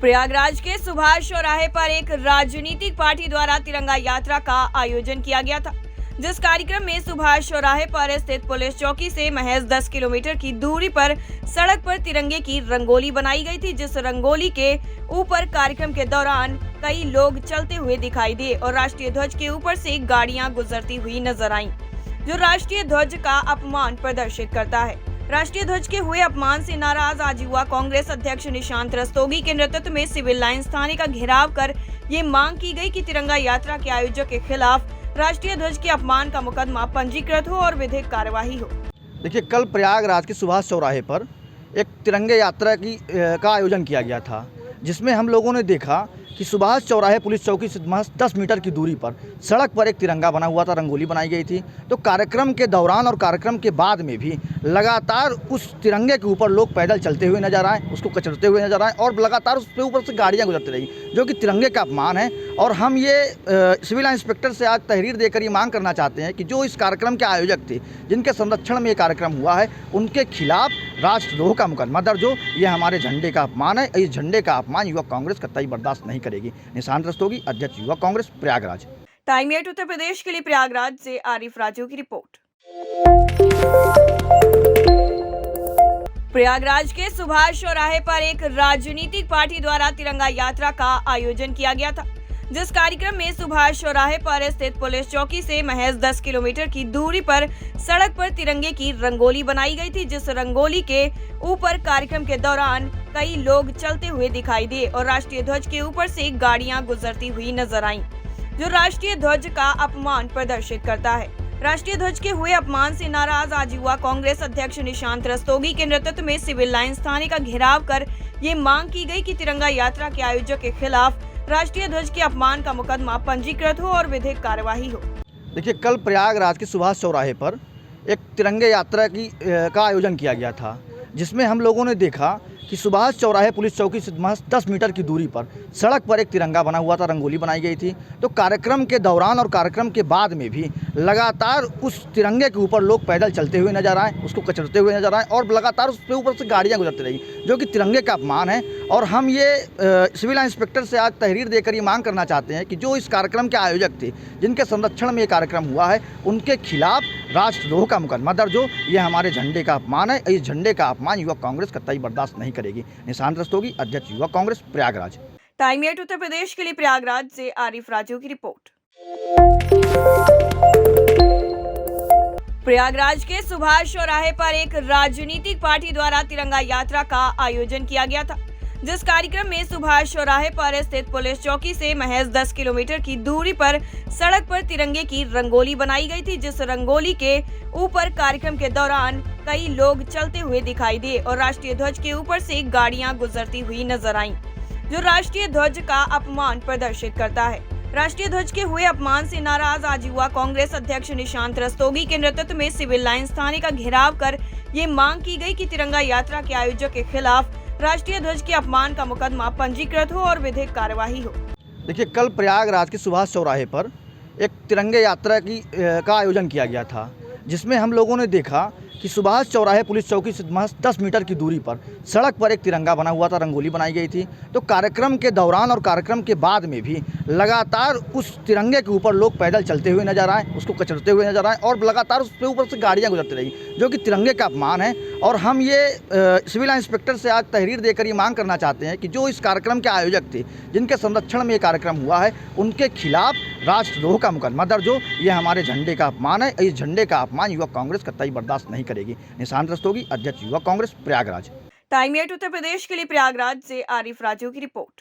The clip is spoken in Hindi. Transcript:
प्रयागराज के सुभाष चौराहे पर एक राजनीतिक पार्टी द्वारा तिरंगा यात्रा का आयोजन किया गया था, जिस कार्यक्रम में सुभाष चौराहे पर स्थित पुलिस चौकी से महज 10 किलोमीटर की दूरी पर सड़क पर तिरंगे की रंगोली बनाई गई थी। जिस रंगोली के ऊपर कार्यक्रम के दौरान कई लोग चलते हुए दिखाई दिए और राष्ट्रीय ध्वज के ऊपर से गाड़ियां गुजरती हुई नजर आईं, जो राष्ट्रीय ध्वज का अपमान प्रदर्शित करता है। राष्ट्रीय ध्वज के हुए अपमान से नाराज आज युवा कांग्रेस अध्यक्ष निशांत रस्तोगी के नेतृत्व में सिविल लाइंस थाने का घेराव कर ये मांग की गई कि तिरंगा यात्रा के आयोजक के खिलाफ राष्ट्रीय ध्वज के अपमान का मुकदमा पंजीकृत हो और विधिक कार्यवाही हो। देखिए, कल प्रयागराज के सुभाष चौराहे पर एक तिरंगे यात्रा का आयोजन किया गया था, जिसमें हम लोगों ने देखा कि सुभाष चौराहे पुलिस चौकी से महज 10 मीटर की दूरी पर सड़क पर एक तिरंगा बना हुआ था, रंगोली बनाई गई थी। तो कार्यक्रम के दौरान और कार्यक्रम के बाद में भी लगातार उस तिरंगे के ऊपर लोग पैदल चलते हुए नजर आए, उसको कचरते हुए नजर आए और लगातार उसके ऊपर से गाड़ियां गुजरती रही, जो कि तिरंगे का अपमान है। और हम ये सिविल इंस्पेक्टर से आज तहरीर देकर ये मांग करना चाहते हैं कि जो इस कार्यक्रम के आयोजक थे, जिनके संरक्षण में ये कार्यक्रम हुआ है, उनके खिलाफ राष्ट्रद्रोह का मुकदमा दर्ज हो। ये हमारे झंडे का अपमान है। इस झंडे का अपमान युवा कांग्रेस कतई बर्दाश्त नहीं करेगी। निशांत रस्तोगी, अध्यक्ष युवा कांग्रेस, प्रयागराज। टाइम 8 उत्तर प्रदेश के लिए प्रयागराज से आरिफ राजू की रिपोर्ट। प्रयागराज के सुभाष चौराहे पर एक राजनीतिक पार्टी द्वारा तिरंगा यात्रा का आयोजन किया गया था, जिस कार्यक्रम में सुभाष चौराहे पर स्थित पुलिस चौकी से महज 10 किलोमीटर की दूरी पर सड़क पर तिरंगे की रंगोली बनाई गई थी। जिस रंगोली के ऊपर कार्यक्रम के दौरान कई लोग चलते हुए दिखाई दिए और राष्ट्रीय ध्वज के ऊपर से गाड़ियां गुजरती हुई नजर आईं, जो राष्ट्रीय ध्वज का अपमान प्रदर्शित करता है। राष्ट्रीय ध्वज के हुए अपमान से नाराज आज युवा कांग्रेस अध्यक्ष निशांत रस्तोगी के नेतृत्व में सिविल लाइंस थाने का घेराव कर ये मांग की गई कि तिरंगा यात्रा के आयोजक के खिलाफ राष्ट्रीय ध्वज के अपमान का मुकदमा पंजीकृत हो और विधिक कार्यवाही हो। देखिए, कल प्रयागराज के सुभाष चौराहे पर एक तिरंगे यात्रा का आयोजन किया गया था, जिसमें हम लोगों ने देखा कि सुभाष चौराहे पुलिस चौकी से महज 10 मीटर की दूरी पर सड़क पर एक तिरंगा बना हुआ था, रंगोली बनाई गई थी। तो कार्यक्रम के दौरान और कार्यक्रम के बाद में भी लगातार उस तिरंगे के ऊपर लोग पैदल चलते हुए नजर आए, उसको कचरते हुए नजर आए और लगातार उसके ऊपर से गाड़ियां गुजरती रही, जो कि तिरंगे का अपमान है। और हम ये सिविल इंस्पेक्टर से आज तहरीर देकर ये मांग करना चाहते हैं कि जो इस कार्यक्रम के आयोजक थे, जिनके संरक्षण में ये कार्यक्रम हुआ है, उनके खिलाफ राष्ट्रद्रोह का मुकदमा दर्ज हो। ये हमारे झंडे का अपमान है। इस झंडे का अपमान युवा कांग्रेस कतई बर्दाश्त नहीं करेगी। निशांत रस्तोगी, अध्यक्ष युवा कांग्रेस, प्रयागराज। टाइम 8 उत्तर प्रदेश के लिए प्रयागराज से आरिफ राजू की रिपोर्ट। प्रयागराज के सुभाष चौराहे पर एक राजनीतिक पार्टी द्वारा तिरंगा यात्रा का आयोजन किया गया था, जिस कार्यक्रम में सुभाष चौराहे पर स्थित पुलिस चौकी से महज 10 किलोमीटर की दूरी पर सड़क पर तिरंगे की रंगोली बनाई गई थी। जिस रंगोली के ऊपर कार्यक्रम के दौरान कई लोग चलते हुए दिखाई दिए और राष्ट्रीय ध्वज के ऊपर से गाड़ियां गुजरती हुई नजर आईं, जो राष्ट्रीय ध्वज का अपमान प्रदर्शित करता है। राष्ट्रीय ध्वज के हुए अपमान से नाराज आज युवा कांग्रेस अध्यक्ष निशांत रस्तोगी के नेतृत्व में सिविल लाइंस थाने का घेराव कर ये मांग की गई कि तिरंगा यात्रा के आयोजक के खिलाफ राष्ट्रीय ध्वज के अपमान का मुकदमा पंजीकृत हो और विधिक कार्यवाही हो। देखिए, कल प्रयागराज के सुभाष चौराहे पर एक तिरंगे यात्रा का आयोजन किया गया था, जिसमें हम लोगों ने देखा कि सुभाष चौराहे पुलिस चौकी से महज 10 मीटर की दूरी पर सड़क पर एक तिरंगा बना हुआ था, रंगोली बनाई गई थी। तो कार्यक्रम के दौरान और कार्यक्रम के बाद में भी लगातार उस तिरंगे के ऊपर लोग पैदल चलते हुए नजर आए, उसको कचरते हुए नजर आए और लगातार उसके ऊपर से गाड़ियां गुजरती रही, जो कि तिरंगे का अपमान है। और हम ये सिविल इंस्पेक्टर से आज तहरीर देकर ये मांग करना चाहते हैं कि जो इस कार्यक्रम के आयोजक थे, जिनके संरक्षण में ये कार्यक्रम हुआ है, उनके खिलाफ राष्ट्रद्रोह का मुकदमा दर्ज हो। ये हमारे झंडे का अपमान है। इस झंडे का अपमान युवा कांग्रेस कतई बर्दाश्त नहीं करेगी। निशांत रस्तोगी, अध्यक्ष युवा कांग्रेस, प्रयागराज। टाइम 8 उत्तर प्रदेश के लिए प्रयागराज से आरिफ राजू की रिपोर्ट।